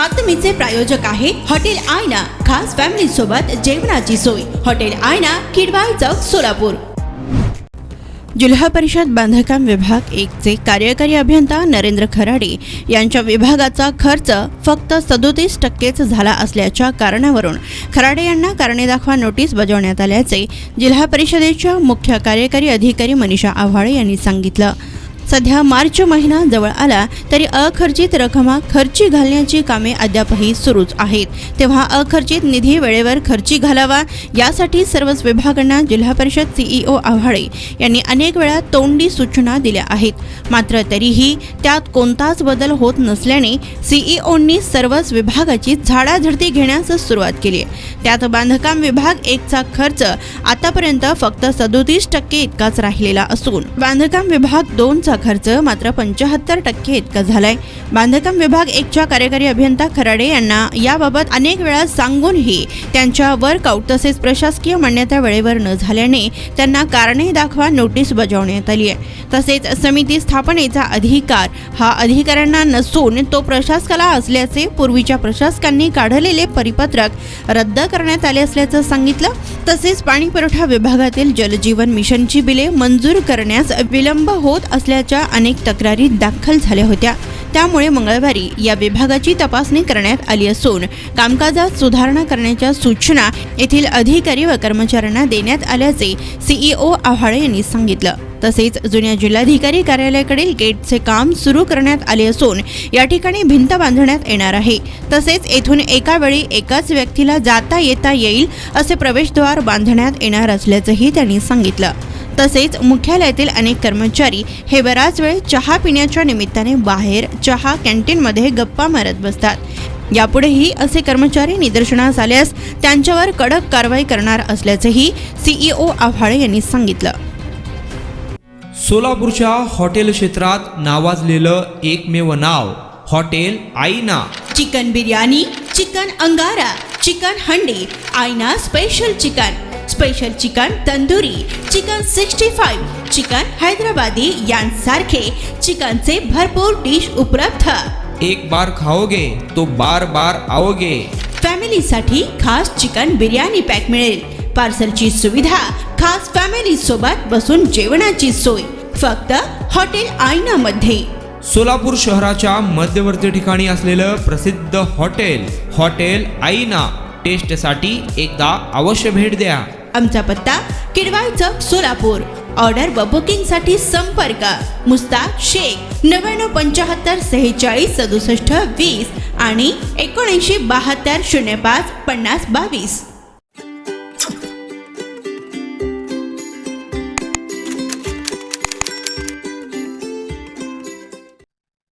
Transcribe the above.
बातमीचे प्रायोजक आहे हॉटेल आयना, खास फॅमिली सोबत जेवणाची सोय। हॉटेल आयना, किडवाई चौक, सोलापूर। जिल्हा परिषद बांधकाम विभाग 1 चे कार्यकारी अभियंता नरेंद्र खराडे यांच्या विभागाचा खर्च फक्त 37% झाला असल्याच्या कारणावरून खराडे यांना कारणे दाखवा नोटीस बजावण्यात आल्याचे जिल्हा परिषदेच्या मुख्य कार्यकारी अधिकारी मनीषा आव्हाळे यांनी सांगितलं। सध्या मार्च महिना जवळ आला तरी अखर्चित रकमा खर्ची घालण्याची कामे अद्यापही सुरूच आहेत, तेव्हा अखर्चित निधी वेळेवर खर्ची घालावा यासाठी सर्वच विभागांना जिल्हा परिषद सीईओ आव्हाळे यांनी अनेक वेळा तोंडी सूचना दिल्या आहेत। मात्र तरीही त्यात कोणताच बदल होत नसल्याने सीईओंनी सर्वच विभागाची झाडाझडती घेण्यास सुरुवात केली आहे। त्यात बांधकाम विभाग 1 चा खर्च आतापर्यंत फक्त 37% इतकाच राहिलेला असून बांधकाम विभाग 2 चा खर्च मात्र 75% इतका झालाय। बांधकाम विभाग 1 च्या कार्यकारी अभियंता खराडे यांना याबाबत अनेक वेळा सांगूनही त्यांच्या वर्कआउट तसेच प्रशासकीय मान्यता वेळेवर न झाल्याने त्यांना कारणे दाखवा नोटीस बजावण्यात आली आहे। तसेच समिती स्थापनेचा अधिकार हा अधिकाऱ्यांना नसून तो प्रशासकाला असल्याचे पूर्वीच्या प्रशासकांनी काढलेले परिपत्रक रद्द करण्यात आले असल्याचं सांगितलं। तसेच पाणी पुरवठा विभागातील जलजीवन मिशनची बिले मंजूर करण्यास विलंब होत असल्याच्या अनेक तक्रारी दाखल झाल्या होत्या। त्यामुळे मंगळवारी या विभागाची तपासणी करण्यात आली असून कामकाजात सुधारणा करण्याच्या सूचना येथील अधिकारी व कर्मचाऱ्यांना देण्यात आल्याचे सीईओ आव्हाळे यांनी सांगितलं। तसेच जुन्या जिल्हाधिकारी कार्यालयाकडील गेटचे काम सुरू करण्यात आले असून या ठिकाणी भिंत बांधण्यात येणार आहे। तसेच येथून एका वेळी एकाच व्यक्तीला जाता येता येईल असे प्रवेशद्वार बांधण्यात येणार असल्याचंही त्यांनी सांगितलं। तसेच मुख्यालयातील अनेक कर्मचारी हे बराच वेळ चहा पिण्याच्या निमित्ताने बाहेर चहा कॅन्टीनमध्ये गप्पा मारत बसतात। यापुढेही असे कर्मचारी निदर्शनास आल्यास त्यांच्यावर कडक कारवाई करणार असल्याचेही सीईओ आव्हाळे यांनी सांगितलं। सोलापूरच्या हॉटेल क्षेत्रात नावाजलेलं एकमेव नाव हॉटेल आईना। चिकन बिर्याणी, चिकन अंगारा, चिकन हंडी, आईना special chicken, special chicken tandoori, chicken 65, chicken Hyderabadi यांसारखे चिकनचे भरपूर डिश उपलब्ध। एक बार खाओगे तो बार बार आओगे। फॅमिलीसाठी खास चिकन बिर्याणी पॅक मिळेल, पार्सलची सुविधा, खास फॅमिली सोबत बसून जेवणाची सोय फक्त हॉटेल आईना मध्ये। सोलापूर शहराच्या मध्यवर्ती ठिकाणी असलेलं प्रसिद्ध हॉटेल आईना टेस्टसाठी एकदा अवश्य भेट द्या। आमचा पत्ता किडवाई चौक, सोलापूर। ऑर्डर व बुकिंग साठी संपर्क मुस्ताक शेख 9975 46 67 20 आणि 7972 05 50 22।